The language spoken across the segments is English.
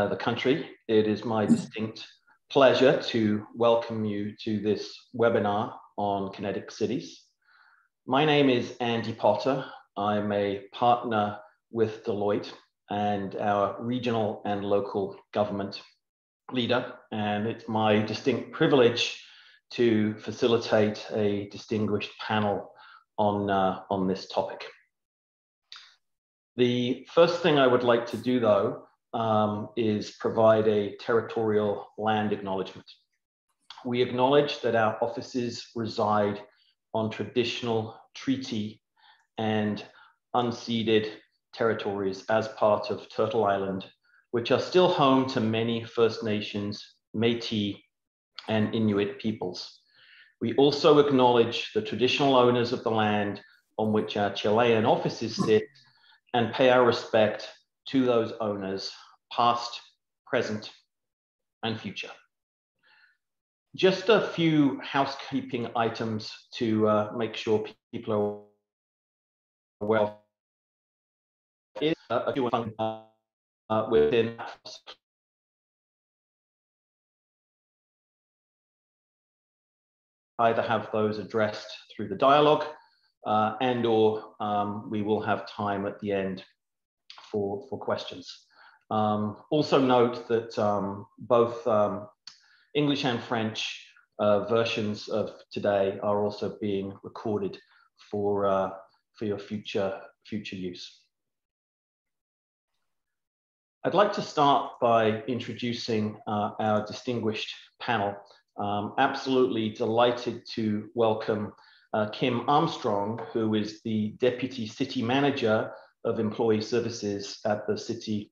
the country. It is my distinct pleasure to welcome you to this webinar on kinetic cities. My name is Andy Potter. I'm a partner with Deloitte and our regional and local government leader, and it's my distinct privilege to facilitate a distinguished panel on this topic. The first thing I would like to do, though, is provide a territorial land acknowledgement. We acknowledge that our offices reside on traditional treaty and unceded territories as part of Turtle Island, which are still home to many First Nations, Métis, and Inuit peoples. We also acknowledge the traditional owners of the land on which our Chilean offices sit and pay our respect to those owners, past, present, and future. Just a few housekeeping items to make sure people are aware of. Within either have those addressed through the dialogue and or we will have time at the end for questions. Also note that both English and French versions of today are also being recorded for your future use. I'd like to start by introducing our distinguished panel. Absolutely delighted to welcome Kim Armstrong, who is the Deputy City Manager of Employee Services at the City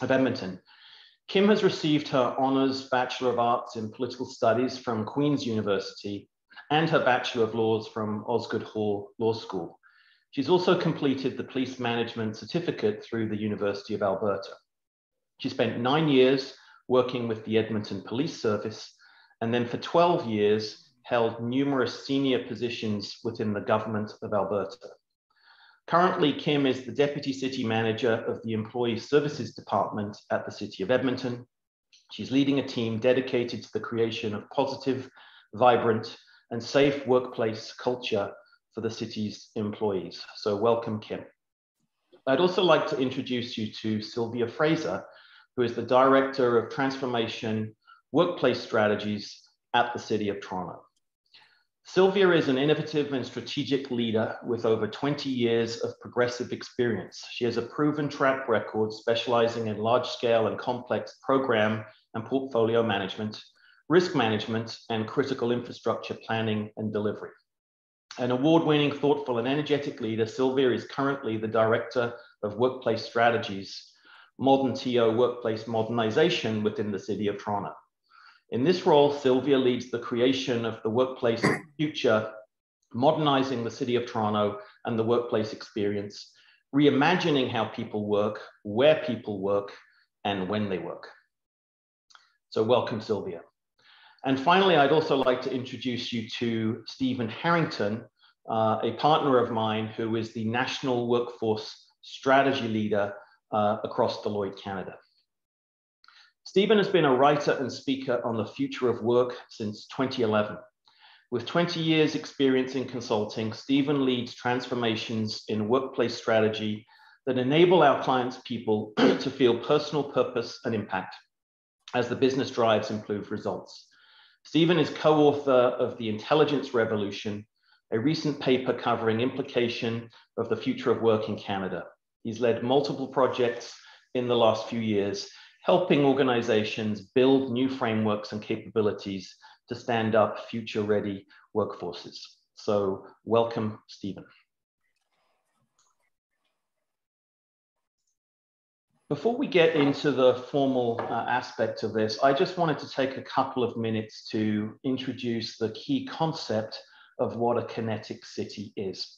of Edmonton. Kim has received her Honours Bachelor of Arts in Political Studies from Queen's University and her Bachelor of Laws from Osgoode Hall Law School. She's also completed the Police Management Certificate through the University of Alberta. She spent 9 years working with the Edmonton Police Service, and then for 12 years held numerous senior positions within the government of Alberta. Currently, Kim is the Deputy City Manager of the Employee Services Department at the City of Edmonton. She's leading a team dedicated to the creation of positive, vibrant, and safe workplace culture for the city's employees. So welcome, Kim. I'd also like to introduce you to Sylvia Fraser, who is the Director of Transformation Workplace Strategies at the City of Toronto. Sylvia is an innovative and strategic leader with over 20 years of progressive experience. She has a proven track record specializing in large-scale and complex program and portfolio management, risk management, and critical infrastructure planning and delivery. An award-winning, thoughtful, and energetic leader, Sylvia is currently the Director of Workplace Strategies, Modern TO Workplace Modernization within the City of Toronto. In this role, Sylvia leads the creation of the workplace of the future, modernizing the City of Toronto and the workplace experience, reimagining how people work, where people work, and when they work. So welcome, Sylvia. And finally, I'd also like to introduce you to Stephen Harrington, a partner of mine who is the National Workforce Strategy Leader across Deloitte, Canada. Stephen has been a writer and speaker on the future of work since 2011. With 20 years experience in consulting, Stephen leads transformations in workplace strategy that enable our clients' people to feel personal purpose and impact as the business drives improved results. Stephen is co-author of The Intelligence Revolution, a recent paper covering implication of the future of work in Canada. He's led multiple projects in the last few years, helping organizations build new frameworks and capabilities to stand up future-ready workforces. So welcome, Stephen. Before we get into the formal aspect of this, I just wanted to take a couple of minutes to introduce the key concept of what a kinetic city is.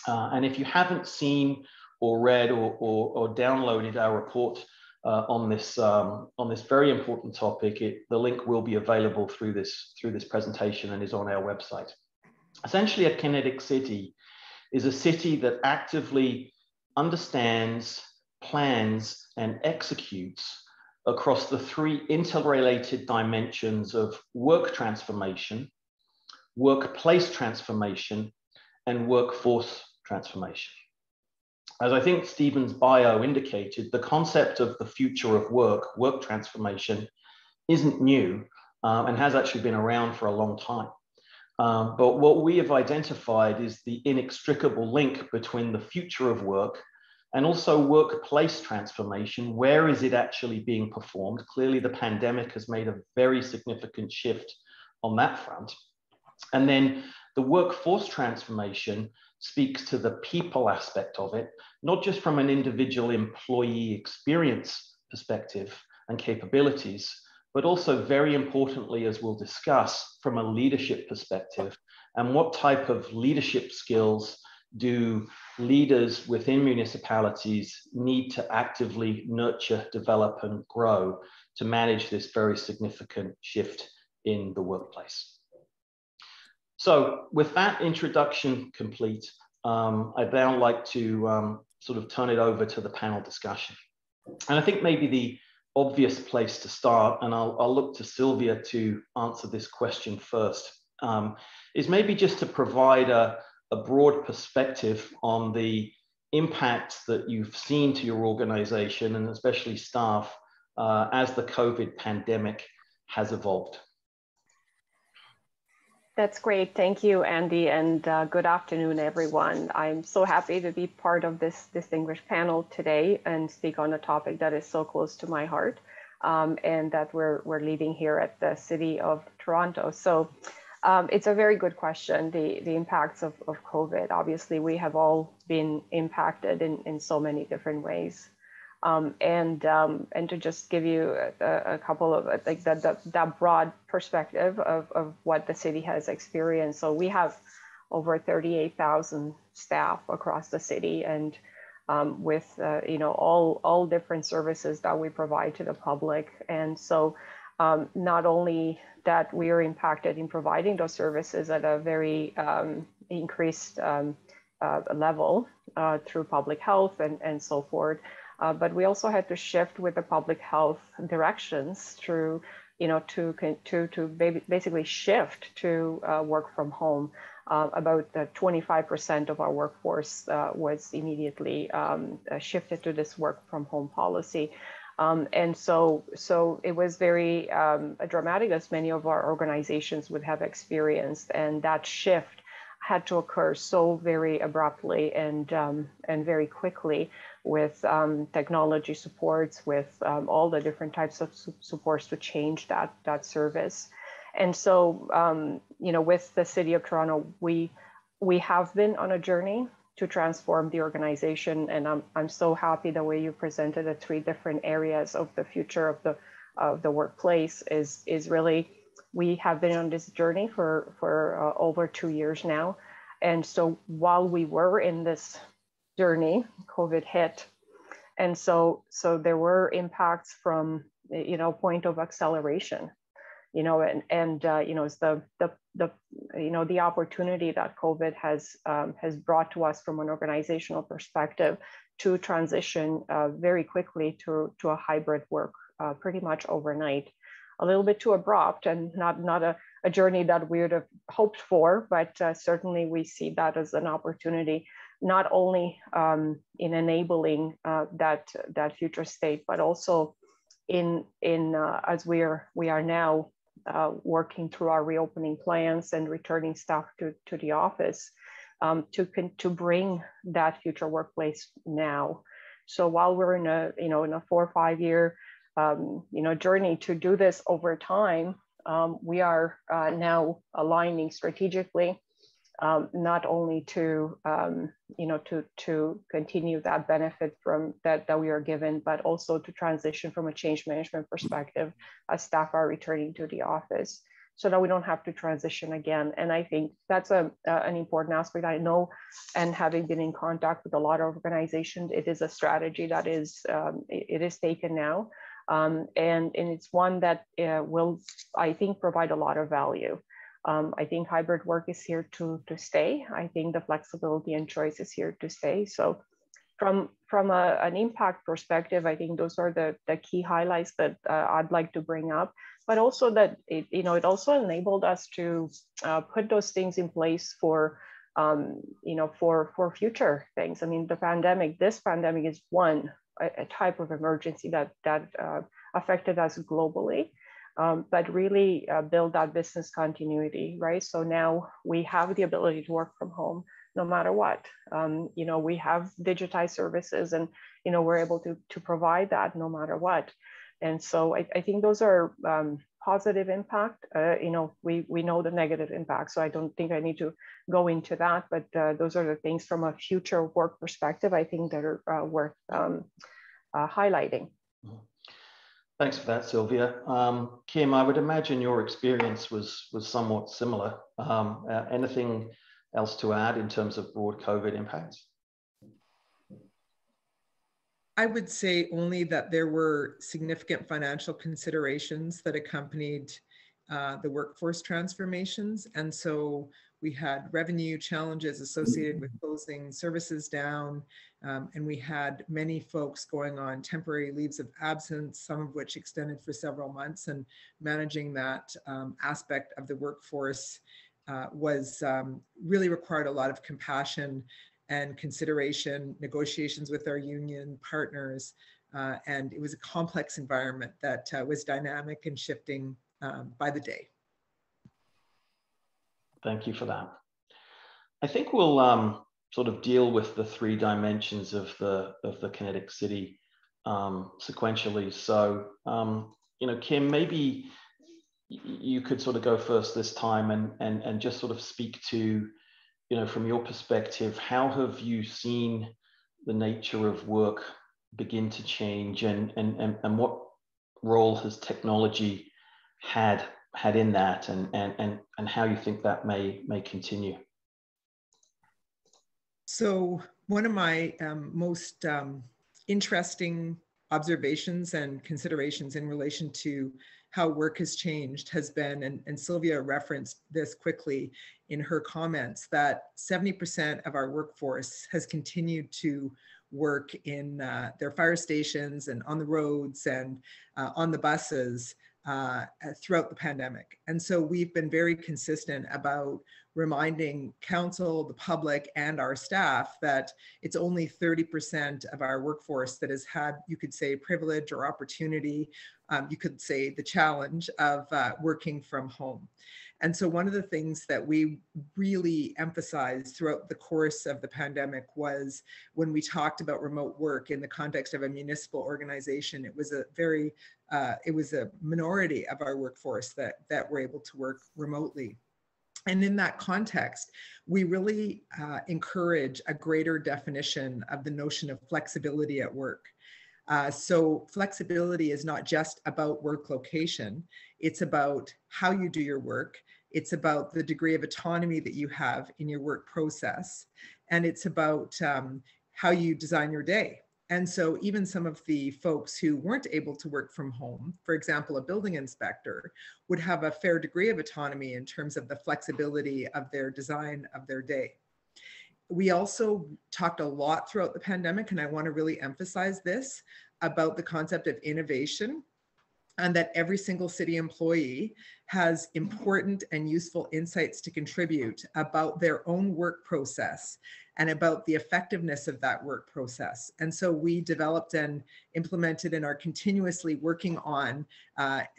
And if you haven't seen or read or downloaded our report on this very important topic, the link will be available through this presentation and is on our website. Essentially, a kinetic city is a city that actively understands, plans, and executes across the three interrelated dimensions of work transformation, workplace transformation, and workforce transformation. As I think Stephen's bio indicated, the concept of the future of work transformation, isn't new and has actually been around for a long time. But what we have identified is the inextricable link between the future of work and also workplace transformation. Where is it actually being performed? Clearly, the pandemic has made a very significant shift on that front. And then the workforce transformation speaks to the people aspect of it, not just from an individual employee experience perspective and capabilities, but also very importantly, as we'll discuss, from a leadership perspective, and what type of leadership skills do leaders within municipalities need to actively nurture, develop, and grow to manage this very significant shift in the workplace. So with that introduction complete, I'd now like to sort of turn it over to the panel discussion. And I think maybe the obvious place to start, and I'll look to Sylvia to answer this question first, is maybe just to provide a broad perspective on the impacts that you've seen to your organization and especially staff as the COVID pandemic has evolved. That's great. Thank you, Andy, and good afternoon, everyone. I'm so happy to be part of this distinguished panel today and speak on a topic that is so close to my heart and that we're leading here at the City of Toronto. So it's a very good question, the impacts of COVID. Obviously, we have all been impacted in so many different ways. And to just give you a couple of like that broad perspective of what the city has experienced. So we have over 38,000 staff across the city, and with you know, all different services that we provide to the public. And so not only that we are impacted in providing those services at a very increased level through public health and so forth. But we also had to shift with the public health directions through, you know, to basically shift to work from home. About 25% of our workforce was immediately shifted to this work from home policy. And so it was very dramatic, as many of our organizations would have experienced, and that shift had to occur so very abruptly and very quickly with technology supports, with all the different types of supports to change that service. And so, you know, with the City of Toronto, we have been on a journey to transform the organization, and I'm so happy the way you presented the three different areas of the future of the workplace is really. We have been on this journey for over 2 years now. And so while we were in this journey, COVID hit. And so there were impacts from, you know, point of acceleration, you know, and you know, it's the opportunity that COVID has brought to us from an organizational perspective to transition very quickly to a hybrid work pretty much overnight. A little bit too abrupt and not a journey that we would have hoped for, but certainly we see that as an opportunity, not only in enabling that future state, but also in as we are now working through our reopening plans and returning staff to the office to bring that future workplace now. So while we're in a 4 or 5 year journey to do this over time, we are now aligning strategically, not only to continue that benefit from that we are given, but also to transition from a change management perspective as staff are returning to the office, so that we don't have to transition again. And I think that's an important aspect. I know, and having been in contact with a lot of organizations, it is a strategy that is taken now. And it's one that will, I think, provide a lot of value. I think hybrid work is here to stay. I think the flexibility and choice is here to stay. So from an impact perspective, I think those are the key highlights that I'd like to bring up, but also that it also enabled us to put those things in place for for future things. I mean, this pandemic is a type of emergency that affected us globally, but really build that business continuity, right? So now we have the ability to work from home no matter what. We have digitized services, and we're able to provide that no matter what. And so I think those are positive impact. We know the negative impact, so I don't think I need to go into that, but those are the things from a future work perspective, I think, that are worth highlighting. Thanks for that, Sylvia. Kim, I would imagine your experience was somewhat similar. Anything else to add in terms of broad COVID impacts? I would say only that there were significant financial considerations that accompanied the workforce transformations. And so we had revenue challenges associated with closing services down. And we had many folks going on temporary leaves of absence, some of which extended for several months. And managing that aspect of the workforce was really required a lot of compassion and consideration, negotiations with our union partners. And it was a complex environment that was dynamic and shifting by the day. Thank you for that. I think we'll sort of deal with the three dimensions of the kinetic city sequentially. So, Kim, maybe you could sort of go first this time and just sort of speak to, from your perspective, how have you seen the nature of work begin to change, and what role has technology had in that, and how you think that may continue? So one of my most interesting observations and considerations in relation to how work has changed has been, and Sylvia referenced this quickly in her comments, that 70% of our workforce has continued to work in their fire stations and on the roads and on the buses throughout the pandemic. And so we've been very consistent about reminding council, the public, and our staff that it's only 30% of our workforce that has had, you could say, privilege or opportunity, you could say the challenge of working from home. And so one of the things that we really emphasized throughout the course of the pandemic was when we talked about remote work in the context of a municipal organization, it was a minority of our workforce that were able to work remotely. And in that context, we really encourage a greater definition of the notion of flexibility at work. So flexibility is not just about work location, it's about how you do your work. It's about the degree of autonomy that you have in your work process. And it's about how you design your day. And so even some of the folks who weren't able to work from home, for example, a building inspector, would have a fair degree of autonomy in terms of the flexibility of their design of their day. We also talked a lot throughout the pandemic, and I want to really emphasize this, about the concept of innovation, and that every single city employee has important and useful insights to contribute about their own work process and about the effectiveness of that work process. And so we developed and implemented and are continuously working on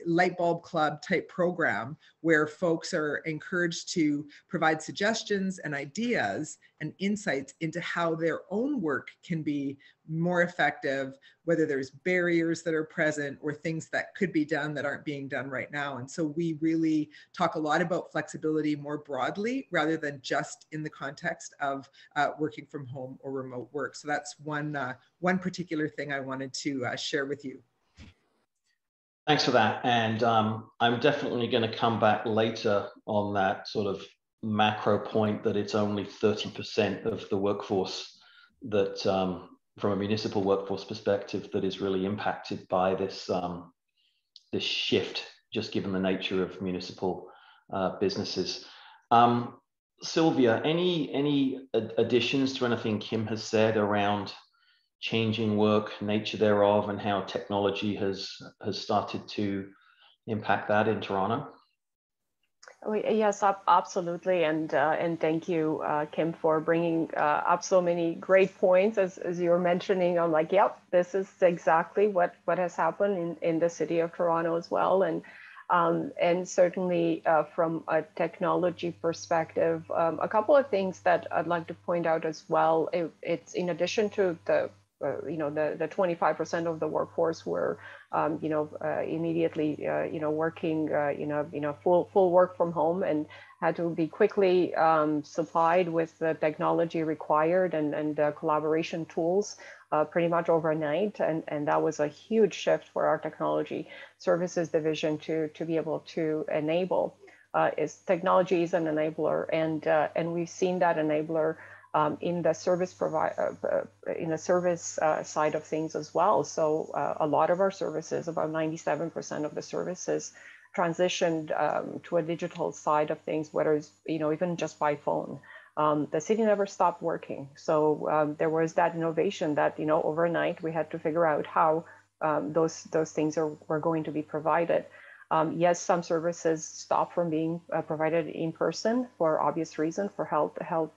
light bulb club type program where folks are encouraged to provide suggestions and ideas and insights into how their own work can be more effective, whether there's barriers that are present or things that could be done that aren't being done right now. And so we really talk a lot about flexibility more broadly rather than just in the context of working from home or remote work. So that's one particular thing I wanted to share with you. Thanks for that. And I'm definitely going to come back later on that sort of macro point that it's only 30% of the workforce that, from a municipal workforce perspective, that is really impacted by this, this shift, just given the nature of municipal businesses. Sylvia, any additions to anything Kim has said around changing work, nature thereof, and how technology has started to impact that in Toronto? Yes, absolutely, and thank you, Kim, for bringing up so many great points. As you were mentioning, I'm like, yep, this is exactly what has happened in the city of Toronto as well, and certainly from a technology perspective, a couple of things that I'd like to point out as well. It's in addition to the the 25% of the workforce were immediately working full work from home, and had to be quickly supplied with the technology required and collaboration tools pretty much overnight, and that was a huge shift for our technology services division to be able to enable. Technology is an enabler, and we've seen that enabler in the service side of things as well. So a lot of our services, about 97% of the services, transitioned to a digital side of things, whether it's even just by phone. The city never stopped working, so there was that innovation that overnight we had to figure out how those things were going to be provided. Yes, some services stopped from being provided in person for obvious reason, for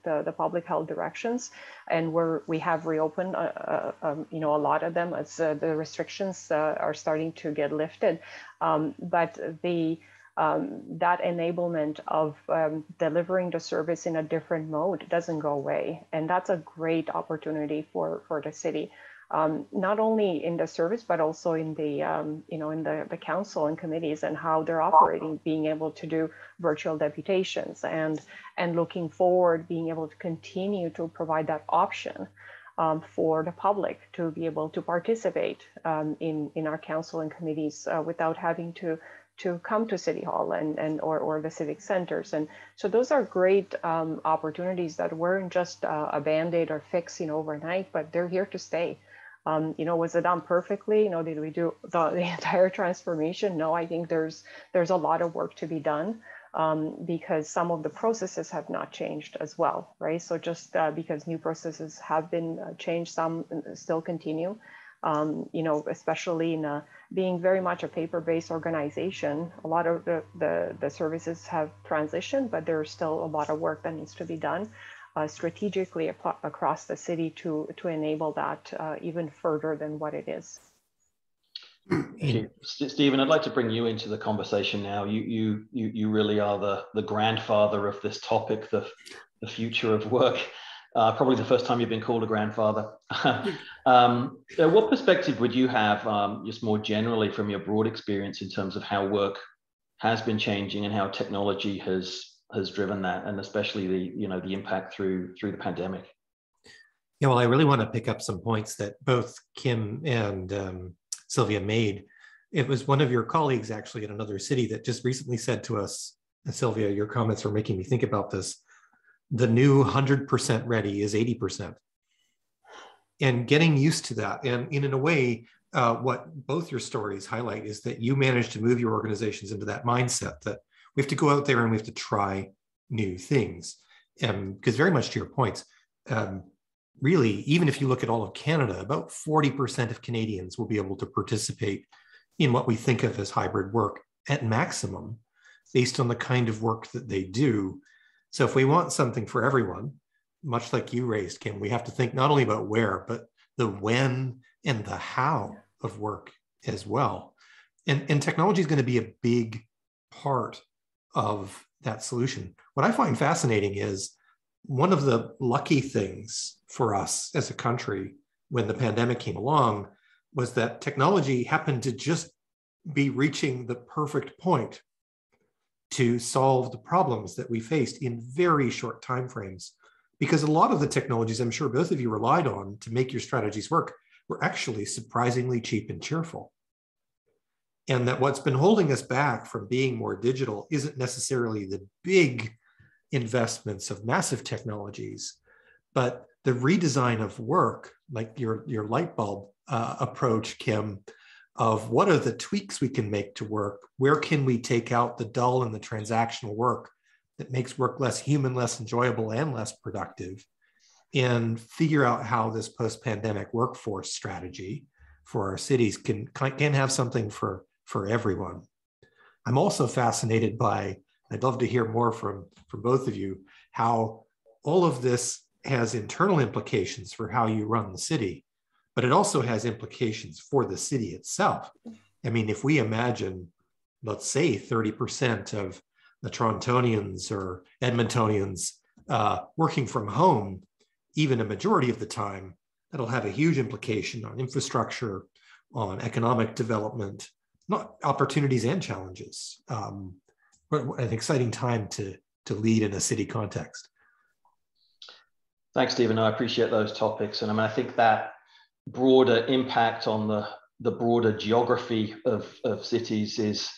the public health directions, and we have reopened a lot of them as the restrictions are starting to get lifted. But that enablement of delivering the service in a different mode doesn't go away, and that's a great opportunity for the city. Not only in the service, but also in the in the council and committees and how they're operating, being able to do virtual deputations, and looking forward, being able to continue to provide that option for the public to be able to participate in our council and committees without having to come to City Hall or the civic centers. And so those are great opportunities that weren't just a Band-Aid or fix overnight, but they're here to stay. Was it done perfectly? Did we do the entire transformation? No, I think there's a lot of work to be done because some of the processes have not changed as well, right? So just because new processes have been changed, some still continue. Especially in being very much a paper-based organization, a lot of the services have transitioned, but there's still a lot of work that needs to be done strategically across the city to enable that even further than what it is. Stephen, I'd like to bring you into the conversation now. You really are the grandfather of this topic, the future of work. Probably the first time you've been called a grandfather. What perspective would you have, just more generally from your broad experience, in terms of how work has been changing and how technology has driven that, and especially the impact through the pandemic? Yeah, well, I really want to pick up some points that both Kim and Sylvia made. It was one of your colleagues actually in another city that just recently said to us, and Sylvia, your comments are making me think about this, the new 100% ready is 80%. And getting used to that. And in a way, what both your stories highlight is that you managed to move your organizations into that mindset that we have to go out there and we have to try new things. Because very much to your points, really, even if you look at all of Canada, about 40% of Canadians will be able to participate in what we think of as hybrid work at maximum, based on the kind of work that they do. So if we want something for everyone, much like you raised, Kim, we have to think not only about where, but the when and the how of work as well. And technology is going to be a big part of that solution. What I find fascinating is one of the lucky things for us as a country when the pandemic came along was that technology happened to just be reaching the perfect point to solve the problems that we faced in very short timeframes. Because a lot of the technologies I'm sure both of you relied on to make your strategies work were actually surprisingly cheap and cheerful. And that what's been holding us back from being more digital isn't necessarily the big investments of massive technologies, but the redesign of work, like your light bulb approach, Kim, of what are the tweaks we can make to work? Where can we take out the dull and the transactional work that makes work less human, less enjoyable, and less productive? and figure out how this post-pandemic workforce strategy for our cities can have something for everyone. I'm also fascinated by, I'd love to hear more from both of you, how all of this has internal implications for how you run the city, but it also has implications for the city itself. I mean, if we imagine, let's say 30% of the Torontonians or Edmontonians working from home, even a majority of the time, that'll have a huge implication on infrastructure, on economic development, not opportunities and challenges. What an exciting time to lead in a city context. Thanks, Stephen. I appreciate those topics. And I mean, I think that broader impact on the broader geography of cities is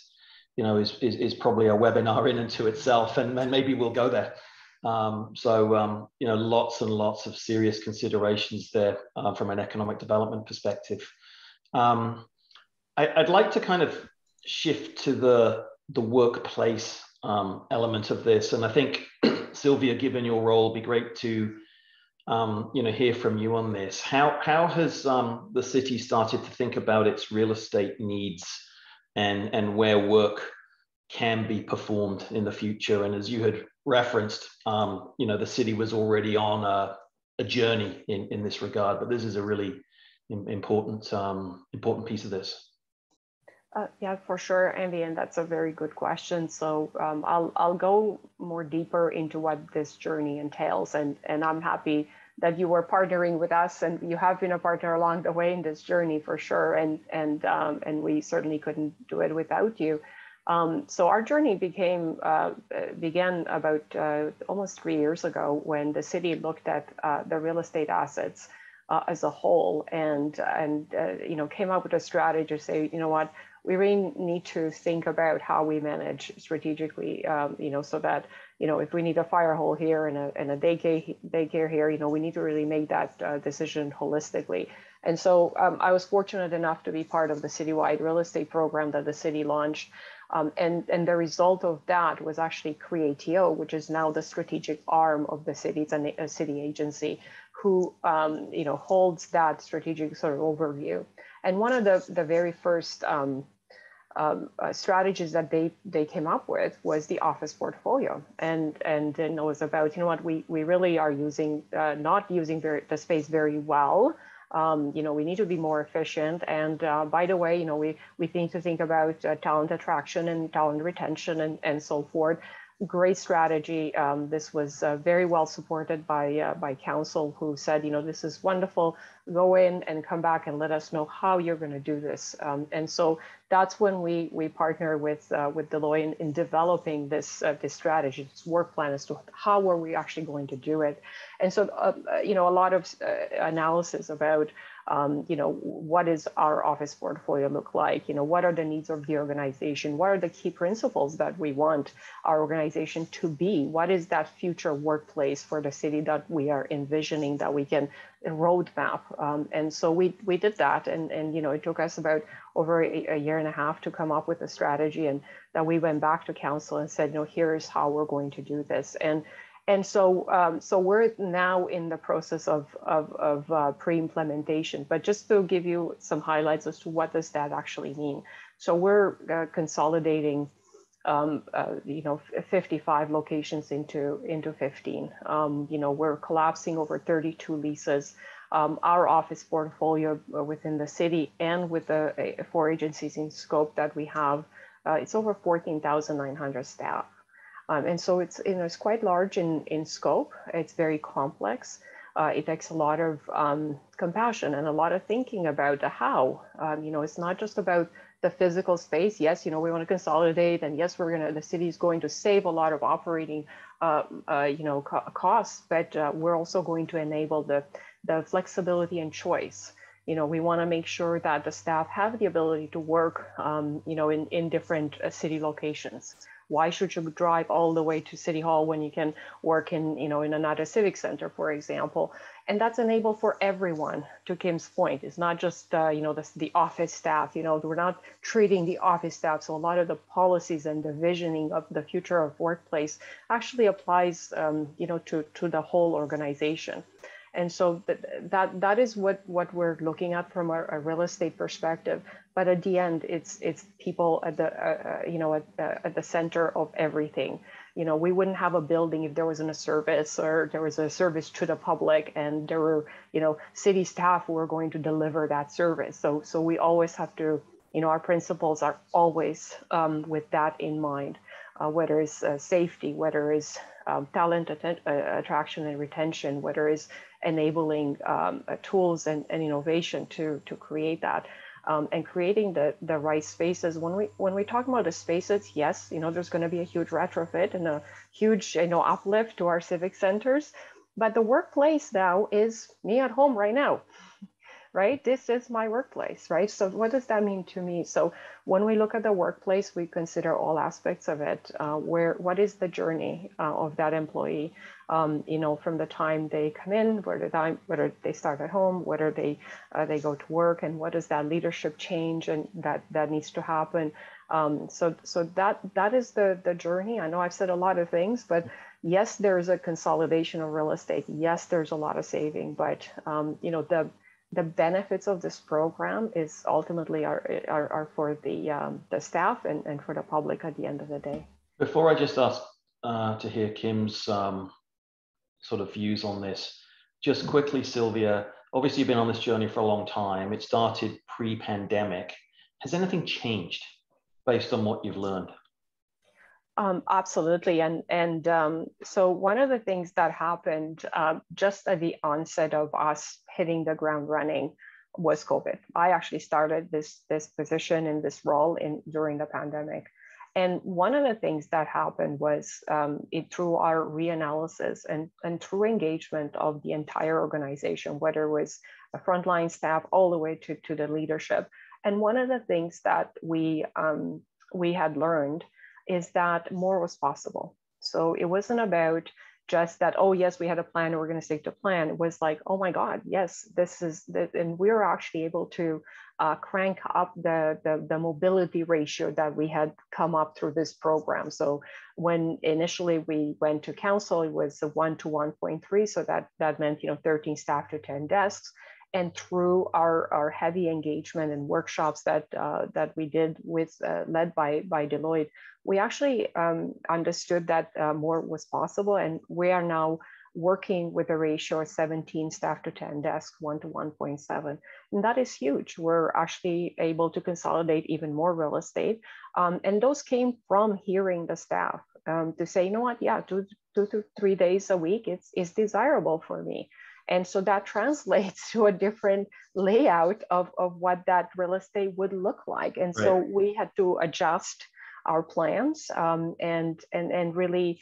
probably a webinar in and to itself, and maybe we'll go there. Lots and lots of serious considerations there from an economic development perspective. I'd like to kind of shift to the workplace element of this, and I think Sylvia, given your role, it'd be great to hear from you on this. How has the city started to think about its real estate needs and where work can be performed in the future? And as you had referenced, the city was already on a journey in this regard, but this is a really important piece of this. Yeah, for sure, Andy, and that's a very good question. So I'll go more deeper into what this journey entails, and I'm happy that you were partnering with us, and you have been a partner along the way in this journey for sure, and we certainly couldn't do it without you. So our journey began about almost 3 years ago, when the city looked at the real estate assets as a whole, and came up with a strategy to say, what, we really need to think about how we manage strategically, so that, if we need a fire hole here and a daycare here, we need to really make that decision holistically. And so I was fortunate enough to be part of the citywide real estate program that the city launched. And the result of that was actually CREATIO, which is now the strategic arm of the city. It's a city agency who holds that strategic sort of overview. And one of the very first strategies that they came up with was the office portfolio, and it was about, we really are not using the space very well. We need to be more efficient. And by the way, we need to think about talent attraction and talent retention and so forth. Great strategy. This was very well supported by council, who said, this is wonderful. Go in and come back and let us know how you're going to do this. And so that's when we partner with Deloitte in developing this strategy, this work plan as to how are we actually going to do it. And so a lot of analysis about what is our office portfolio look like? What are the needs of the organization? What are the key principles that we want our organization to be? What is that future workplace for the city that we are envisioning, that we can roadmap? And so we did that, and it took us about over a year and a half to come up with a strategy, and then we went back to council and said, here's how we're going to do this. And so we're now in the process of pre-implementation. But just to give you some highlights as to what does that actually mean. So we're consolidating 55 locations into 15. We're collapsing over 32 leases. Our office portfolio within the city and with the 4 agencies in scope that we have, it's over 14,900 staff. And so it's quite large in scope. It's very complex. It takes a lot of compassion and a lot of thinking about the how. It's not just about the physical space. Yes, we want to consolidate, and yes, the city is going to save a lot of operating costs, but we're also going to enable the flexibility and choice. We want to make sure that the staff have the ability to work in different city locations. Why should you drive all the way to City Hall when you can work in another civic center, for example? And that's enabled for everyone. To Kim's point, it's not just the office staff. We're not treating the office staff. So a lot of the policies and the visioning of the future of workplace actually applies, to the whole organization. And so that is what we're looking at from a real estate perspective. But at the end, it's people at the at the center of everything. We wouldn't have a building if there wasn't a service, or there was a service to the public, and there were city staff who were going to deliver that service. So we always have to, our principles are always with that in mind, whether it's safety, whether it's talent attraction and retention, whether it's enabling tools and innovation to create that. And creating the right spaces. When we talk about the spaces, yes, there's going to be a huge retrofit and a huge uplift to our civic centers, but the workplace now is me at home right now, right? This is my workplace, right? So what does that mean to me? So when we look at the workplace, we consider all aspects of it. What is the journey of that employee? From the time they come in, whether they start at home, whether they go to work, and what is that leadership change and that needs to happen. So that is the journey. I know I've said a lot of things, but yes, there's a consolidation of real estate. Yes, there's a lot of saving, but the benefits of this program is ultimately are for the staff and for the public at the end of the day. Before I just ask to hear Kim's sort of views on this, just quickly, Sylvia, obviously you've been on this journey for a long time. It started pre-pandemic. Has anything changed based on what you've learned? Absolutely. And so one of the things that happened just at the onset of us hitting the ground running was COVID. I actually started this position in this role during the pandemic. And one of the things that happened was through our reanalysis and through engagement of the entire organization, whether it was a frontline staff all the way to the leadership. And one of the things that we had learned is that more was possible. So it wasn't about just that, oh, yes, we had a plan and we're going to stick to plan. It was like, oh my God, yes, this is, and we were actually able to crank up the mobility ratio that we had come up through this program. So when initially we went to council, it was a 1 to 1.3. So that meant, 13 staff to 10 desks. And through our heavy engagement and workshops that we did led by Deloitte, we actually understood that more was possible. And we are now working with a ratio of 17 staff to 10 desks, 1 to 1.7. And that is huge. We're actually able to consolidate even more real estate. And those came from hearing the staff to say, you know what, yeah, 2 to 3 days a week, it's desirable for me. And so that translates to a different layout of what that real estate would look like. And so we had to adjust our plans and really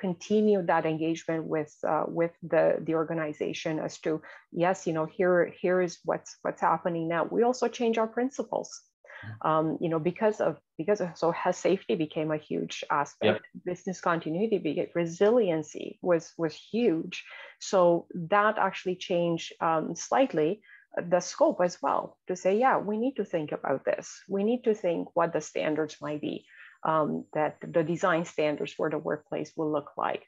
continue that engagement with the organization as to, yes, here is what's happening now. We also change our principles. Because of so health safety became a huge aspect. Yep. Business continuity, resiliency was huge. So that actually changed slightly the scope as well, to say, yeah, we need to think about this. We need to think what the standards might be, that the design standards for the workplace will look like.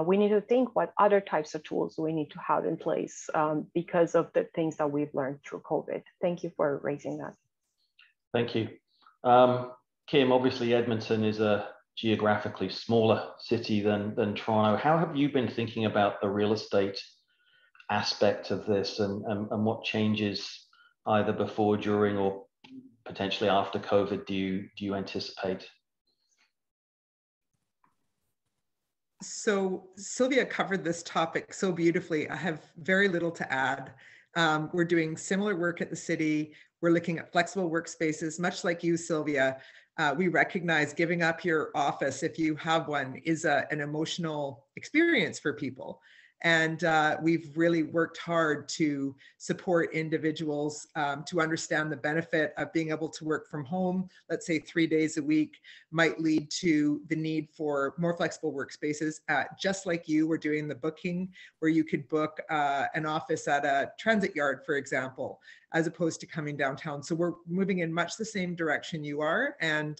We need to think what other types of tools we need to have in place because of the things that we've learned through COVID. Thank you for raising that. Thank you. Kim, obviously Edmonton is a geographically smaller city than Toronto. How have you been thinking about the real estate aspect of this and what changes either before, during, or potentially after COVID do you anticipate? So Sylvia covered this topic so beautifully. I have very little to add. We're doing similar work at the city. We're looking at flexible workspaces, much like you, Sylvia. We recognize giving up your office, if you have one, is an emotional experience for people. And we've really worked hard to support individuals to understand the benefit of being able to work from home. Let's say 3 days a week might lead to the need for more flexible workspaces. Just like you were doing the booking, where you could book an office at a transit yard, for example, as opposed to coming downtown. So we're moving in much the same direction you are. And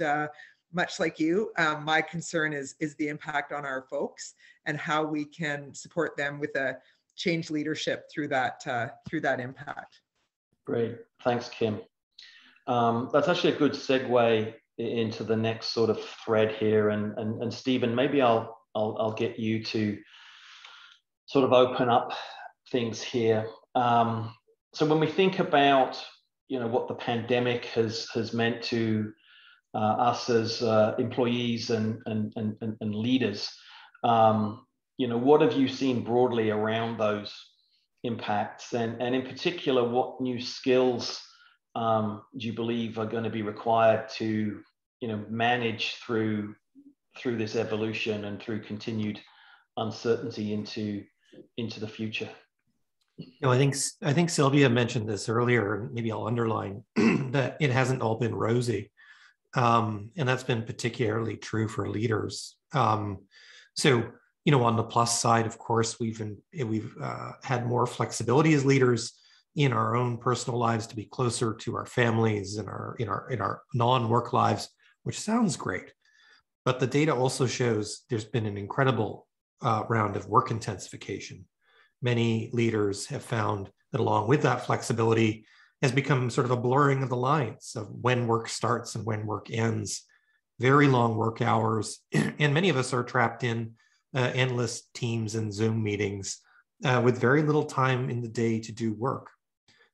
much like you, my concern is the impact on our folks and how we can support them with a change leadership through that impact. Great, thanks, Kim. That's actually a good segue into the next sort of thread here, and Stephen, maybe I'll get you to sort of open up things here. So when we think about, you know, what the pandemic has meant to us as employees and leaders, you know, what have you seen broadly around those impacts, and in particular, what new skills do you believe are going to be required to, you know, manage through this evolution and through continued uncertainty into the future? You know, I think Sylvia mentioned this earlier, and maybe I'll underline that it hasn't all been rosy, and that's been particularly true for leaders. So, you know, on the plus side, of course, we've had more flexibility as leaders in our own personal lives to be closer to our families and in our non-work lives, which sounds great. But the data also shows there's been an incredible round of work intensification. Many leaders have found that along with that flexibility has become sort of a blurring of the lines of when work starts and when work ends, very long work hours. And many of us are trapped in endless Teams and Zoom meetings with very little time in the day to do work.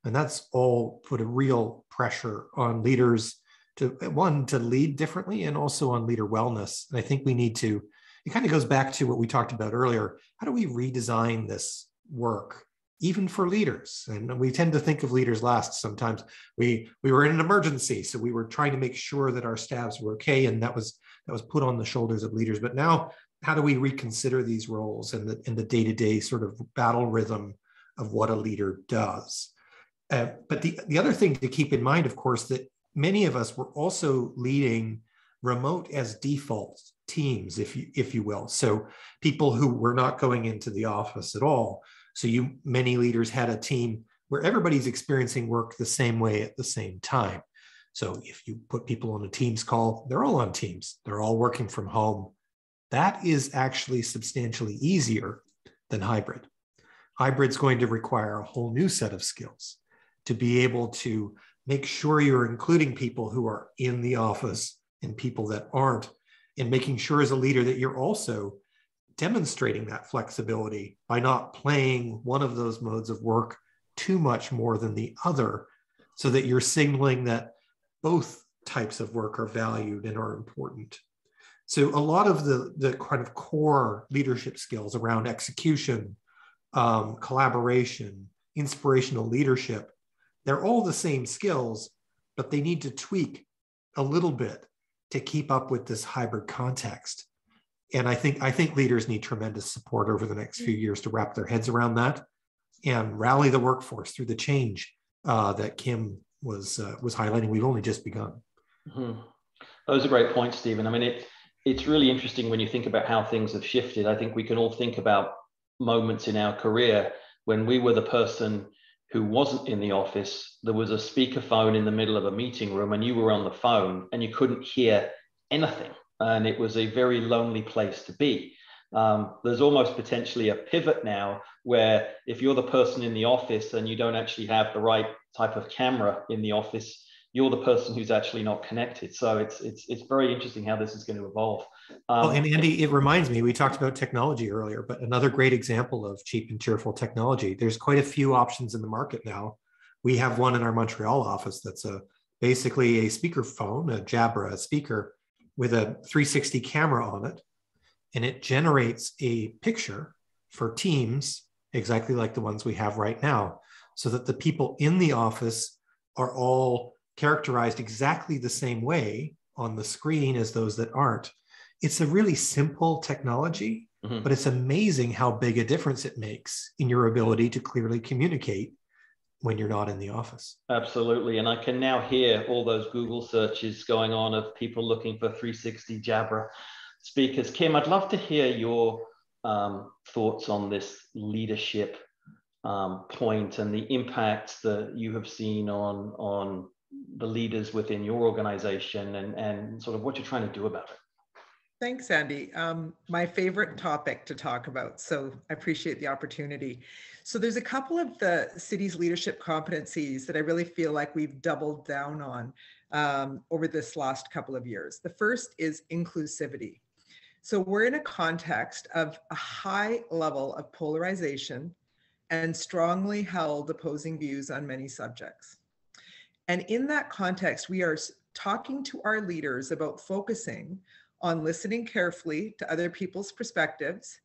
And that's all put a real pressure on leaders to lead differently, and also on leader wellness. And I think we need to, it kind of goes back to what we talked about earlier. How do we redesign this work, even for leaders? And we tend to think of leaders last. Sometimes we were in an emergency, so we were trying to make sure that our staffs were okay, and that was put on the shoulders of leaders. But now, how do we reconsider these roles and the day-to-day sort of battle rhythm of what a leader does? But the other thing to keep in mind, of course, that many of us were also leading remote as default teams, if you will. So people who were not going into the office at all. So many leaders had a team where everybody's experiencing work the same way at the same time. So if you put people on a Teams call, they're all on Teams. They're all working from home. That is actually substantially easier than hybrid. Hybrid's going to require a whole new set of skills to be able to make sure you're including people who are in the office and people that aren't, and making sure as a leader that you're also demonstrating that flexibility by not playing one of those modes of work too much more than the other, so that you're signaling that both types of work are valued and are important. So a lot of the kind of core leadership skills around execution, collaboration, inspirational leadership, they're all the same skills, but they need to tweak a little bit to keep up with this hybrid context. And I think leaders need tremendous support over the next few years to wrap their heads around that and rally the workforce through the change that Kim was highlighting. We've only just begun. Mm-hmm. Those are great points, Stephen. I mean, it's really interesting when you think about how things have shifted. I think we can all think about moments in our career when we were the person who wasn't in the office. There was a speakerphone in the middle of a meeting room and you were on the phone and you couldn't hear anything. And it was a very lonely place to be. There's almost potentially a pivot now where if you're the person in the office and you don't actually have the right type of camera in the office, you're the person who's actually not connected. So it's very interesting how this is going to evolve. Well, and Andy, it reminds me, we talked about technology earlier, but another great example of cheap and cheerful technology. There's quite a few options in the market now. We have one in our Montreal office that's basically a speakerphone, a Jabra speaker with a 360 camera on it. And it generates a picture for Teams, exactly like the ones we have right now, so that the people in the office are all characterized exactly the same way on the screen as those that aren't. It's a really simple technology, but it's amazing how big a difference it makes in your ability to clearly communicate when you're not in the office. Absolutely. And I can now hear all those Google searches going on of people looking for 360 Jabra speakers. Kim, I'd love to hear your thoughts on this leadership point and the impacts that you have seen on the leaders within your organization and sort of what you're trying to do about it. Thanks, Andy. My favorite topic to talk about, so I appreciate the opportunity. So there's a couple of the city's leadership competencies that I really feel like we've doubled down on over this last couple of years. The first is inclusivity. So we're in a context of a high level of polarization and strongly held opposing views on many subjects. And in that context, we are talking to our leaders about focusing on listening carefully to other people's perspectives,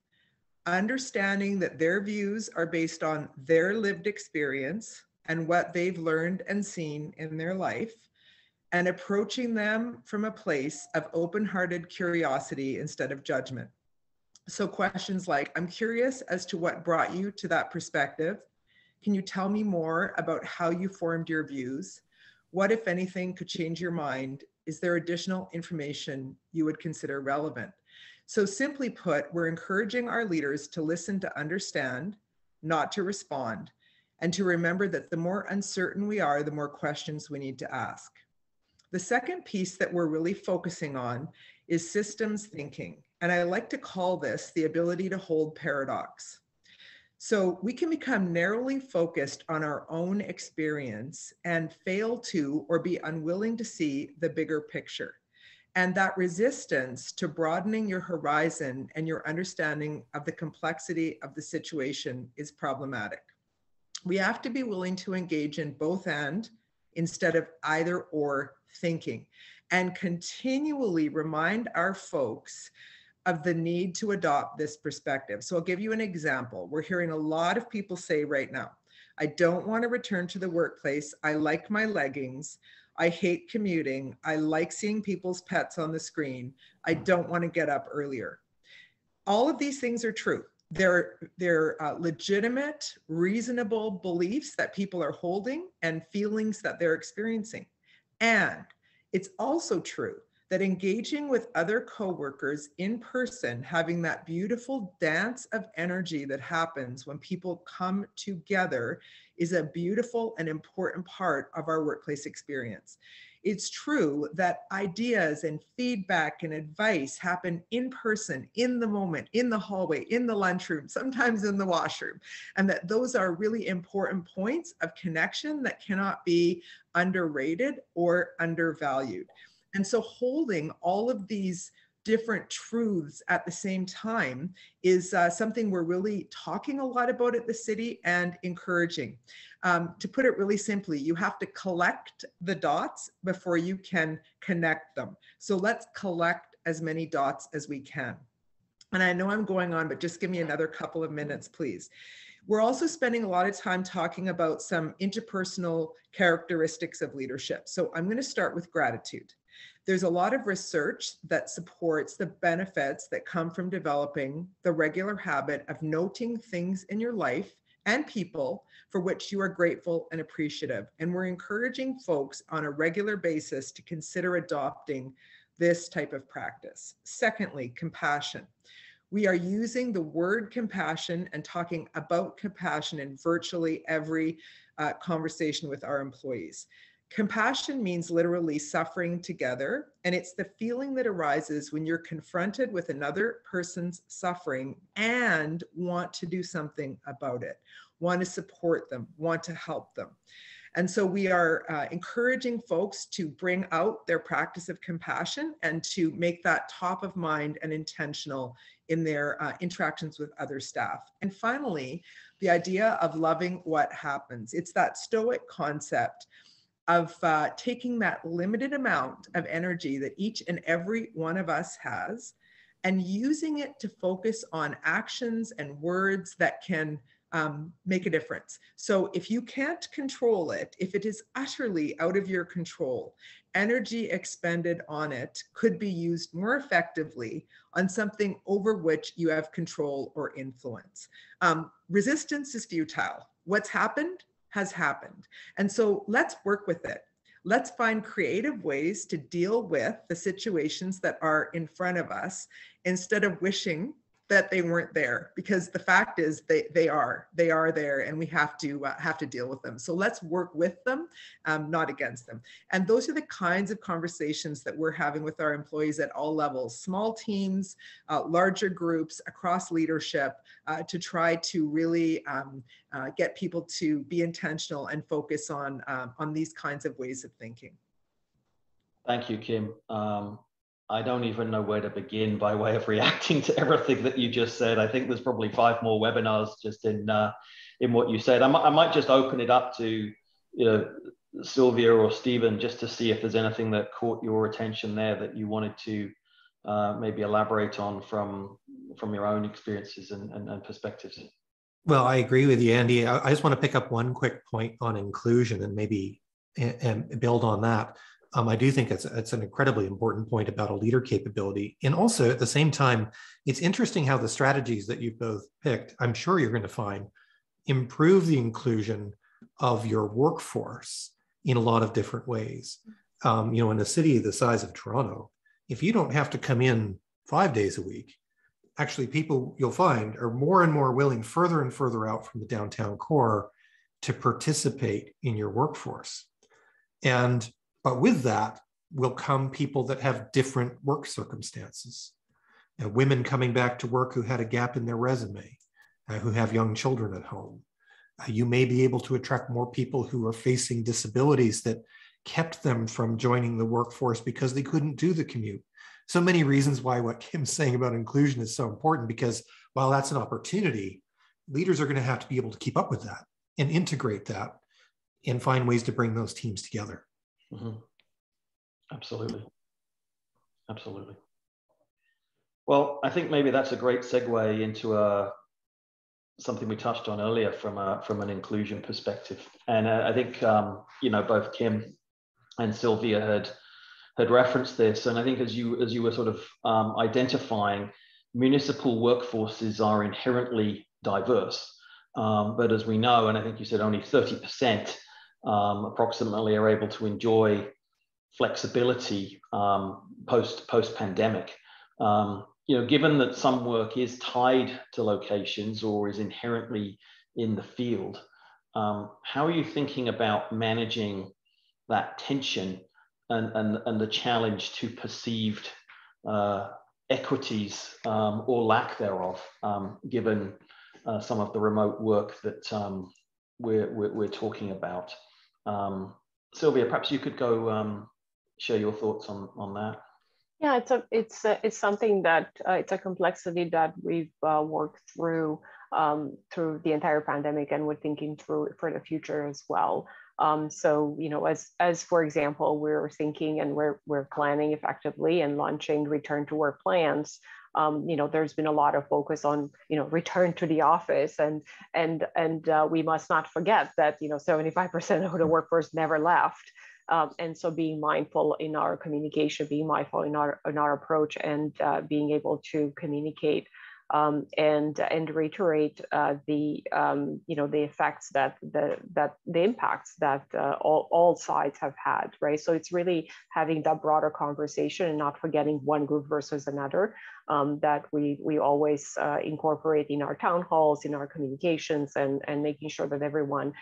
understanding that their views are based on their lived experience and what they've learned and seen in their life, and approaching them from a place of open-hearted curiosity instead of judgment. So questions like, I'm curious as to what brought you to that perspective. Can you tell me more about how you formed your views? What, if anything, could change your mind? Is there additional information you would consider relevant? So simply put, we're encouraging our leaders to listen to understand, not to respond, and to remember that the more uncertain we are, the more questions we need to ask. The second piece that we're really focusing on is systems thinking. And I like to call this the ability to hold paradox. So we can become narrowly focused on our own experience and fail to or be unwilling to see the bigger picture. And that resistance to broadening your horizon and your understanding of the complexity of the situation is problematic. We have to be willing to engage in both and instead of either or thinking, and continually remind our folks of the need to adopt this perspective. So I'll give you an example. We're hearing a lot of people say right now, I don't want to return to the workplace. I like my leggings. I hate commuting. I like seeing people's pets on the screen. I don't want to get up earlier. All of these things are true. They're legitimate, reasonable beliefs that people are holding and feelings that they're experiencing. And it's also true that engaging with other coworkers in person, having that beautiful dance of energy that happens when people come together, is a beautiful and important part of our workplace experience. It's true that ideas and feedback and advice happen in person, in the moment, in the hallway, in the lunchroom, sometimes in the washroom, and that those are really important points of connection that cannot be underrated or undervalued. And so holding all of these different truths at the same time is something we're really talking a lot about at the city and encouraging. To put it really simply, you have to collect the dots before you can connect them. So let's collect as many dots as we can. And I know I'm going on, but just give me another couple of minutes, please. We're also spending a lot of time talking about some interpersonal characteristics of leadership. So I'm going to start with gratitude. There's a lot of research that supports the benefits that come from developing the regular habit of noting things in your life and people for which you are grateful and appreciative. And we're encouraging folks on a regular basis to consider adopting this type of practice. Secondly, compassion. We are using the word compassion and talking about compassion in virtually every conversation with our employees. Compassion means literally suffering together, and it's the feeling that arises when you're confronted with another person's suffering and want to do something about it, want to support them, want to help them. And so we are encouraging folks to bring out their practice of compassion and to make that top of mind and intentional in their interactions with other staff. And finally, the idea of loving what happens. It's that Stoic concept of taking that limited amount of energy that each and every one of us has and using it to focus on actions and words that can make a difference. So if you can't control it, if it is utterly out of your control, energy expended on it could be used more effectively on something over which you have control or influence. Resistance is futile. What's happened has happened. And so let's work with it. Let's find creative ways to deal with the situations that are in front of us instead of wishing that they weren't there, because the fact is they are there, and we have to deal with them. So let's work with them, not against them. And those are the kinds of conversations that we're having with our employees at all levels, small teams, larger groups, across leadership, to try to really get people to be intentional and focus on these kinds of ways of thinking. Thank you, Kim. I don't even know where to begin by way of reacting to everything that you just said. I think there's probably 5 more webinars just in what you said. I might just open it up to Sylvia or Stephen, just to see if there's anything that caught your attention there that you wanted to maybe elaborate on from your own experiences and perspectives. Well, I agree with you, Andy. I just want to pick up one quick point on inclusion and maybe build on that. I do think it's an incredibly important point about a leader capability. And also at the same time, it's interesting how the strategies that you've both picked, I'm sure you're going to find, improve the inclusion of your workforce in a lot of different ways. In a city the size of Toronto, if you don't have to come in 5 days a week, actually people you'll find are more and more willing further and further out from the downtown core to participate in your workforce. But with that will come people that have different work circumstances. Women coming back to work who had a gap in their resume, who have young children at home. You may be able to attract more people who are facing disabilities that kept them from joining the workforce because they couldn't do the commute. So many reasons why what Kim's saying about inclusion is so important, because while that's an opportunity, leaders are going to have to be able to keep up with that and integrate that and find ways to bring those teams together. Mm-hmm. Absolutely. Absolutely. Well, I think maybe that's a great segue into something we touched on earlier from an inclusion perspective. And I think, both Kim and Sylvia had referenced this. And I think as you were sort of identifying, municipal workforces are inherently diverse. But as we know, and I think you said only 30% approximately are able to enjoy flexibility post-pandemic. Given that some work is tied to locations or is inherently in the field, how are you thinking about managing that tension and the challenge to perceived equities or lack thereof, given some of the remote work that we're talking about? Sylvia, perhaps you could go share your thoughts on that. Yeah, it's something that it's a complexity that we've worked through the entire pandemic, and we're thinking through for the future as well. So as for example, we're thinking and we're planning effectively and launching return to work plans. There's been a lot of focus on return to the office, and we must not forget that 75% of the workforce never left. And so being mindful in our communication, being mindful in our approach, and being able to communicate and reiterate the effects that the impacts that all sides have had, right? So it's really having that broader conversation and not forgetting one group versus another, that we always incorporate in our town halls, in our communications, and making sure that everyone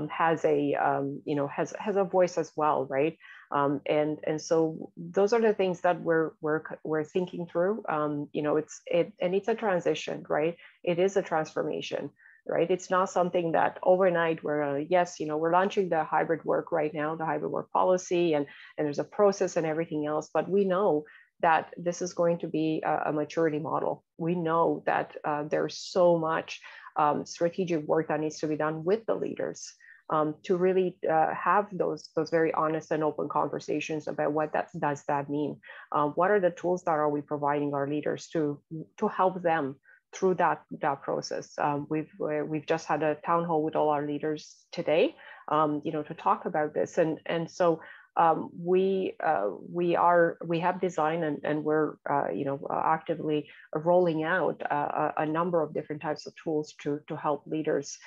has a voice as well, right? And so those are the things that we're thinking through. It's a transition, right? It is a transformation, right? It's not something that overnight we're launching the hybrid work right now, the hybrid work policy, and there's a process and everything else, but we know that this is going to be a maturity model. We know that there's so much strategic work that needs to be done with the leaders to really have those very honest and open conversations about what does that mean. What are the tools that are we providing our leaders to help them through that process? We've just had a town hall with all our leaders today, to talk about this, and so we have designed and we're actively rolling out a number of different types of tools to help leaders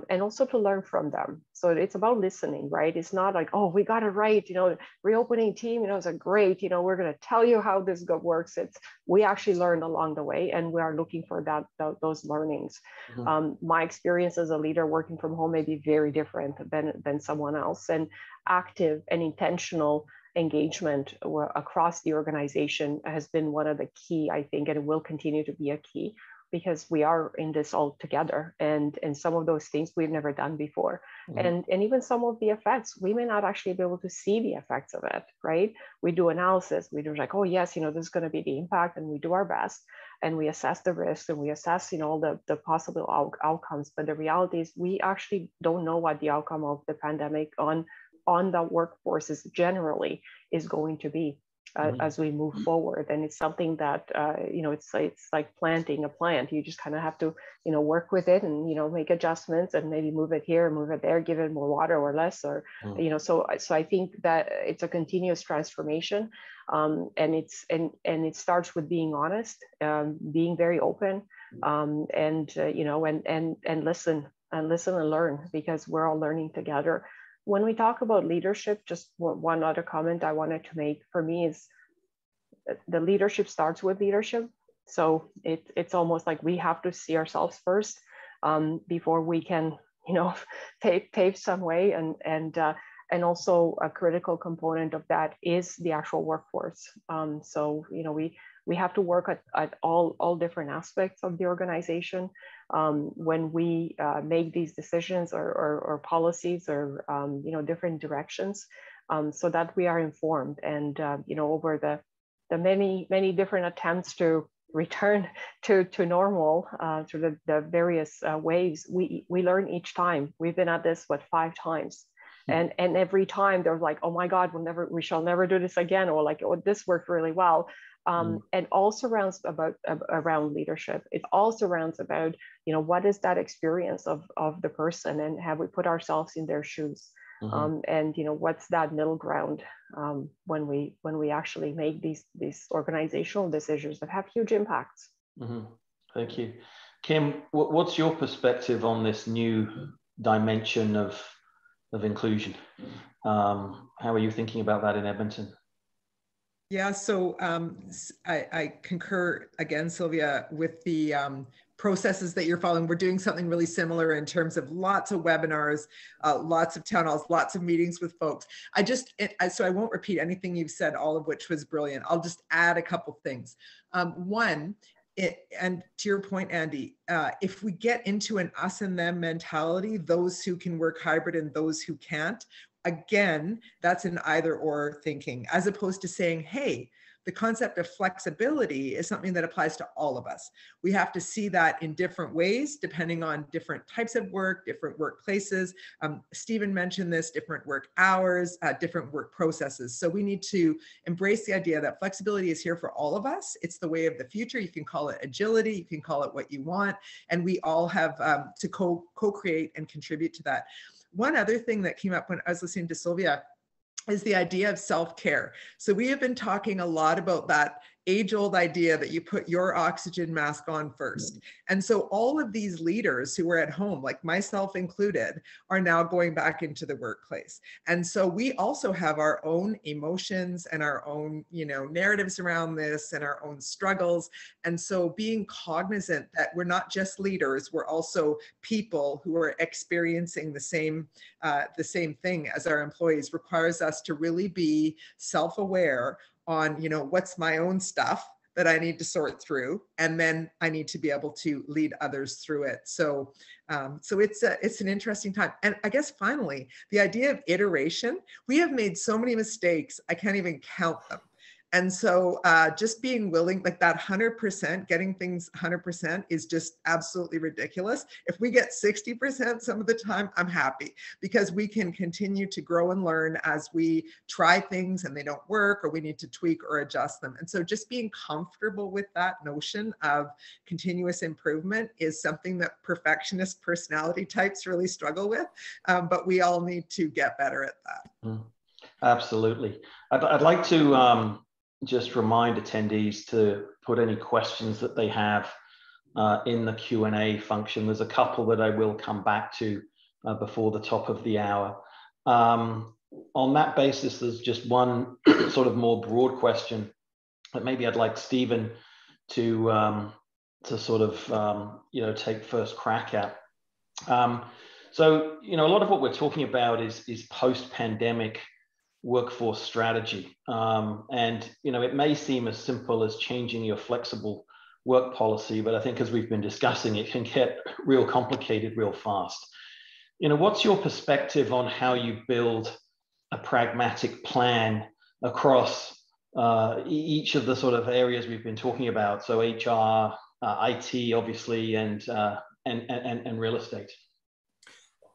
and also to learn from them. So it's about listening, right? It's not like, oh, we got it right, reopening team, it's a great, we're going to tell you how this works. We actually learned along the way, and we are looking for those learnings. Mm-hmm. My experience as a leader working from home may be very different than someone else, and active and intentional engagement across the organization has been one of the key, I think, and it will continue to be a key, because we are in this all together, and some of those things we've never done before. Mm-hmm. And even some of the effects, we may not actually be able to see the effects of it, right? We do analysis, we do like, oh yes, this is going to be the impact, and we do our best, and we assess the risks, and we assess, all the possible outcomes. But the reality is we actually don't know what the outcome of the pandemic on the workforces generally is going to be. As we move forward. And it's something that, it's like planting a plant. You just kind of have to, work with it and, make adjustments and maybe move it here, move it there, give it more water or less, or, so I think that it's a continuous transformation. And it starts with being honest, being very open, and listen and learn, because we're all learning together. When we talk about leadership, just one other comment I wanted to make for me is the leadership starts with leadership. So it's almost like we have to see ourselves first before we can, pave some way. And also a critical component of that is the actual workforce. So, we have to work at all different aspects of the organization when we make these decisions or policies or different directions, so that we are informed. And over the many different attempts to return to normal through the various ways, we learn each time. We've been at this 5 times. And every time there's like, oh my God, we shall never do this again, or like, oh, this worked really well. And all surrounds around leadership. It all surrounds about, what is that experience of the person, and have we put ourselves in their shoes? And what's that middle ground when we actually make these organizational decisions that have huge impacts. Thank you. Kim, what's your perspective on this new dimension of inclusion? How are you thinking about that in Edmonton? Yeah, so I concur again, Sylvia, with the processes that you're following. We're doing something really similar in terms of lots of webinars, lots of town halls, lots of meetings with folks. So I won't repeat anything you've said, all of which was brilliant. I'll just add a couple things. One, and to your point, Andy, if we get into an us and them mentality, those who can work hybrid and those who can't, again, that's an either or thinking, as opposed to saying, hey, the concept of flexibility is something that applies to all of us. We have to see that in different ways, depending on different types of work, different workplaces. Stephen mentioned this, different work hours, different work processes. So we need to embrace the idea that flexibility is here for all of us. It's the way of the future. You can call it agility, you can call it what you want, and we all have to co-create and contribute to that. One other thing that came up when I was listening to Sylvia is the idea of self-care. So we have been talking a lot about that age-old idea that you put your oxygen mask on first. And so all of these leaders who were at home, like myself included, are now going back into the workplace. And so we also have our own emotions and our own, narratives around this and our own struggles. And so being cognizant that we're not just leaders, we're also people who are experiencing the same thing as our employees requires us to really be self-aware on, what's my own stuff that I need to sort through, and then I need to be able to lead others through it. So it's an interesting time. And I guess finally, the idea of iteration, we have made so many mistakes, I can't even count them. And so just being willing, like that 100%, getting things 100% is just absolutely ridiculous. If we get 60% some of the time, I'm happy, because we can continue to grow and learn as we try things and they don't work, or we need to tweak or adjust them. And so just being comfortable with that notion of continuous improvement is something that perfectionist personality types really struggle with, but we all need to get better at that. Absolutely. I'd like to just remind attendees to put any questions that they have in the Q&A function. There's a couple that I will come back to before the top of the hour. On that basis, there's just one sort of more broad question that maybe I'd like Stephen to sort of take first crack at. So a lot of what we're talking about is post-pandemic workforce strategy, and it may seem as simple as changing your flexible work policy, but I think as we've been discussing, it can get real complicated real fast. What's your perspective on how you build a pragmatic plan across each of the sort of areas we've been talking about? So HR, IT, obviously, and real estate.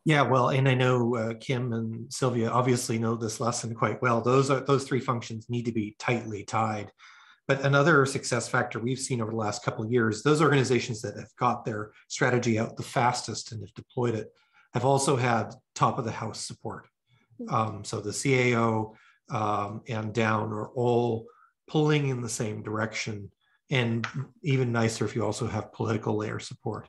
Yeah, well, and I know Kim and Sylvia obviously know this lesson quite well. Those three functions need to be tightly tied. But another success factor we've seen over the last couple of years, those organizations that have got their strategy out the fastest and have deployed it have also had top of the house support. So the CAO and down are all pulling in the same direction, and even nicer if you also have political layer support.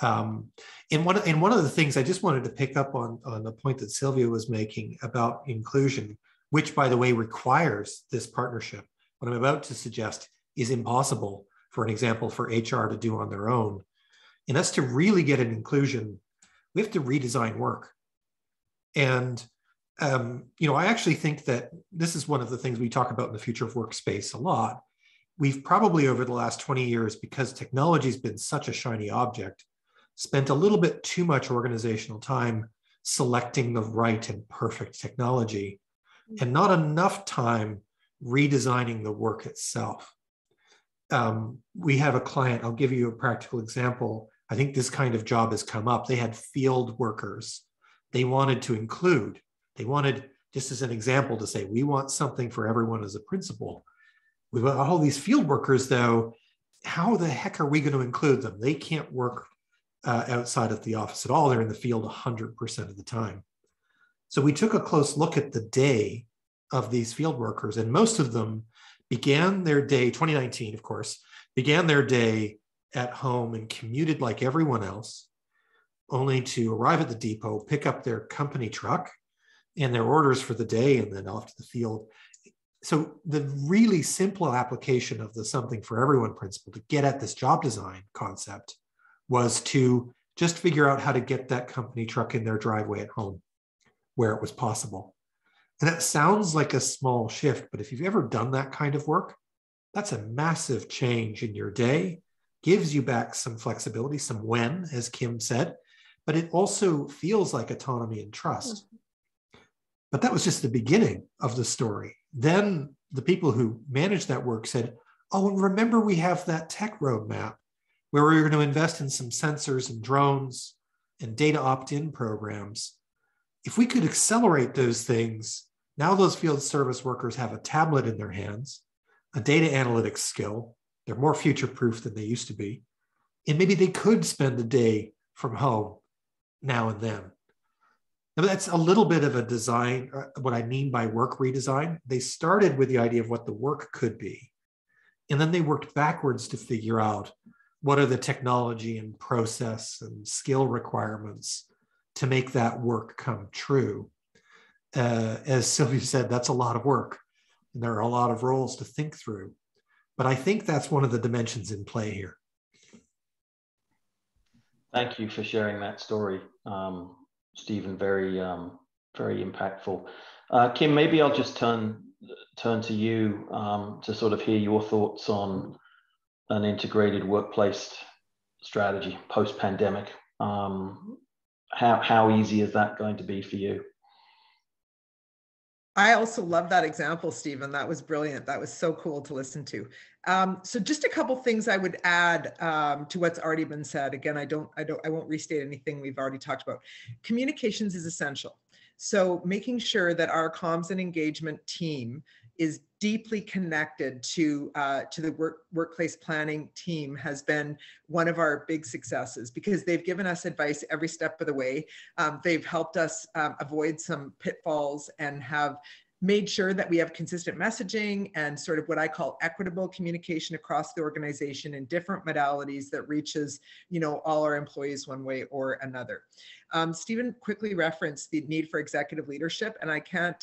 And one of the things I just wanted to pick up on the point that Sylvia was making about inclusion, which by the way requires this partnership. What I'm about to suggest is impossible, for an example, for HR to do on their own. And that's to really get an inclusion, we have to redesign work. And, I actually think that this is one of the things we talk about in the future of workspace a lot. We've probably over the last 20 years, because technology has been such a shiny object, spent a little bit too much organizational time selecting the right and perfect technology, and not enough time redesigning the work itself. We have a client, I'll give you a practical example. I think this kind of job has come up. They had field workers. They wanted to include, they wanted, just as an example, to say, we want something for everyone as a principal. We've got all these field workers though, how the heck are we going to include them? They can't work outside of the office at all. They're in the field 100% of the time. So we took a close look at the day of these field workers, and most of them began their day, 2019, of course, began their day at home and commuted like everyone else, only to arrive at the depot, pick up their company truck and their orders for the day, and then off to the field. So the really simple application of the something for everyone principle to get at this job design concept was to just figure out how to get that company truck in their driveway at home where it was possible. And that sounds like a small shift, but if you've ever done that kind of work, that's a massive change in your day, gives you back some flexibility, some when, as Kim said, but it also feels like autonomy and trust. But that was just the beginning of the story. Then the people who managed that work said, oh, and remember we have that tech roadmap where we're going to invest in some sensors and drones and data opt-in programs. If we could accelerate those things, now those field service workers have a tablet in their hands, a data analytics skill. They're more future-proof than they used to be. And maybe they could spend a day from home now and then. Now, that's a little bit of a design, what I mean by work redesign. They started with the idea of what the work could be. And then they worked backwards to figure out what are the technology and process and skill requirements to make that work come true. As Sylvia said, that's a lot of work. And there are a lot of roles to think through. But I think that's one of the dimensions in play here. Thank you for sharing that story, Stephen. Very, very impactful. Kim, maybe I'll just turn to you to sort of hear your thoughts on an integrated workplace strategy post-pandemic. How easy is that going to be for you? I also love that example, Stephen. That was brilliant. That was so cool to listen to. So just a couple things I would add to what's already been said. Again, I won't restate anything we've already talked about. Communications is essential. So making sure that our comms and engagement team is deeply connected to the workplace planning team has been one of our big successes, because they've given us advice every step of the way. They've helped us avoid some pitfalls and have made sure that we have consistent messaging and sort of what I call equitable communication across the organization in different modalities that reaches, all our employees one way or another. Stephen quickly referenced the need for executive leadership, and I can't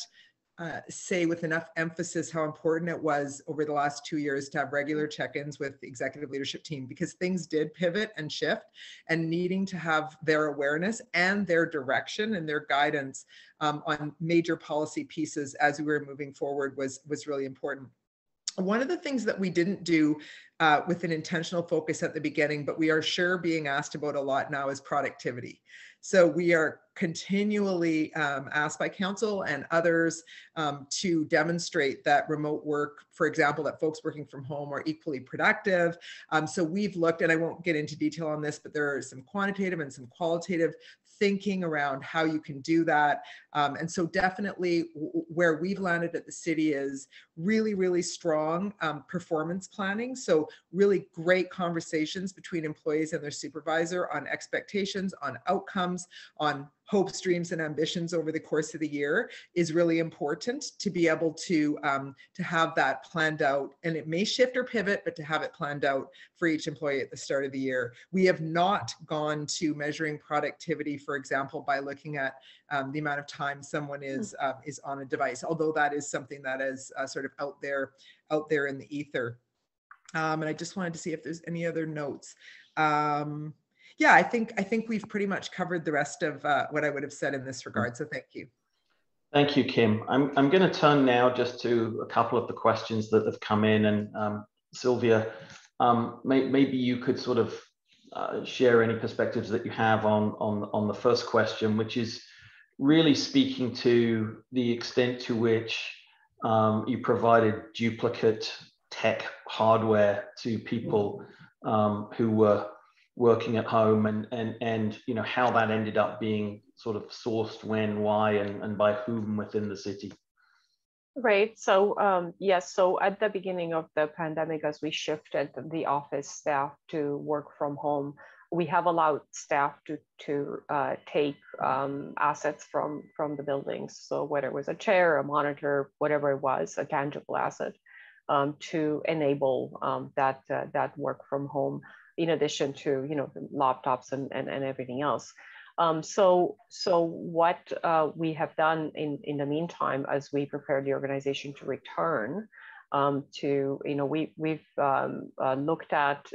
say with enough emphasis how important it was over the last 2 years to have regular check-ins with the executive leadership team, because things did pivot and shift, and needing to have their awareness and their direction and their guidance on major policy pieces as we were moving forward was really important. One of the things that we didn't do with an intentional focus at the beginning, but we are sure being asked about a lot now, is productivity. So we are continually asked by council and others to demonstrate that remote work, for example, that folks working from home are equally productive. So we've looked, and I won't get into detail on this, but there are some quantitative and some qualitative thinking around how you can do that. And so definitely where we've landed at the city is really, really strong performance planning. So really great conversations between employees and their supervisor on expectations, on outcomes, on hopes, dreams, and ambitions over the course of the year is really important to be able to have that planned out. And it may shift or pivot, but to have it planned out for each employee at the start of the year. We have not gone to measuring productivity, for example, by looking at the amount of time someone is on a device, although that is something that is sort of out there in the ether. And I just wanted to see if there's any other notes. Yeah, I think we've pretty much covered the rest of what I would have said in this regard. So thank you. Thank you, Kim. I'm going to turn now just to a couple of the questions that have come in. And Sylvia, maybe you could sort of share any perspectives that you have on the first question, which is really speaking to the extent to which you provided duplicate tech hardware to people who were working at home, and how that ended up being sort of sourced when, why, and by whom within the city. Right. So yes. So at the beginning of the pandemic, as we shifted the office staff to work from home, we have allowed staff to take assets from the buildings. So whether it was a chair, a monitor, whatever it was, a tangible asset, to enable that work from home, in addition to the laptops and everything else. So what we have done in the meantime, as we prepare the organization to return we've looked at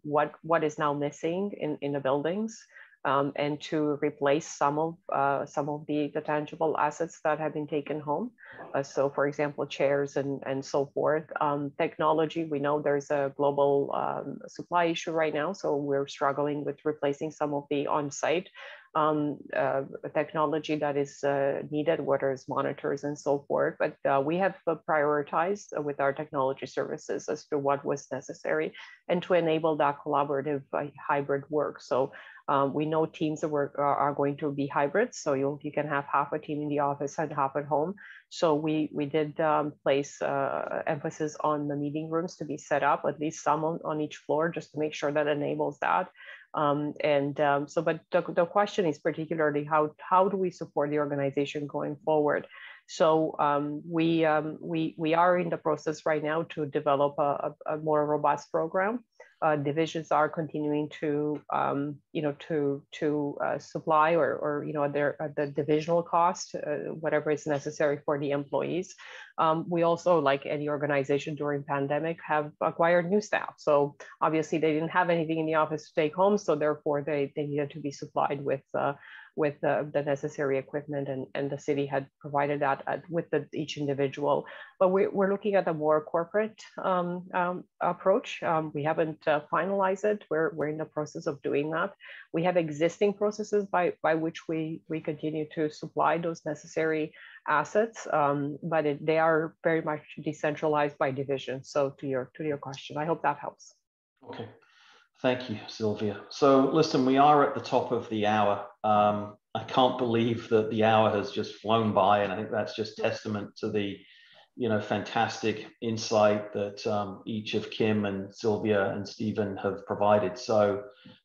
what is now missing in the buildings, and to replace some of the tangible assets that have been taken home. So for example, chairs and so forth. Technology, we know there's a global supply issue right now, so we're struggling with replacing some of the on-site technology that is needed, whether it's monitors and so forth. But we have prioritized with our technology services as to what was necessary and to enable that collaborative hybrid work. So we know teams are going to be hybrids, so you can have half a team in the office and half at home. So we did place emphasis on the meeting rooms to be set up, at least some on each floor, just to make sure that enables that. But the question is particularly how do we support the organization going forward? So we are in the process right now to develop a more robust program. Divisions are continuing to supply or the divisional cost, whatever is necessary for the employees. We also, like any organization during pandemic, have acquired new staff. So obviously they didn't have anything in the office to take home, so therefore they needed to be supplied with the necessary equipment, and the city had provided that with each individual. But we're looking at a more corporate approach. We haven't finalized it. We're in the process of doing that. We have existing processes by which we continue to supply those necessary assets, but they are very much decentralized by division. So to your question, I hope that helps. Okay. Thank you, Sylvia. So listen, we are at the top of the hour. I can't believe that the hour has just flown by, and I think that's just testament to the fantastic insight that each of Kim and Sylvia and Stephen have provided. So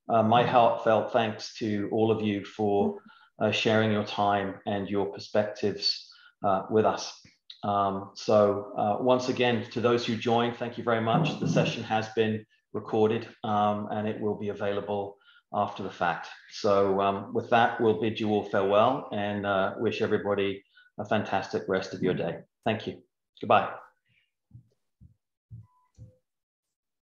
my heartfelt thanks to all of you for sharing your time and your perspectives with us. Once again, to those who joined, thank you very much. The session has been recorded and it will be available after the fact. So with that, we'll bid you all farewell and wish everybody a fantastic rest of your day. Thank you. Goodbye.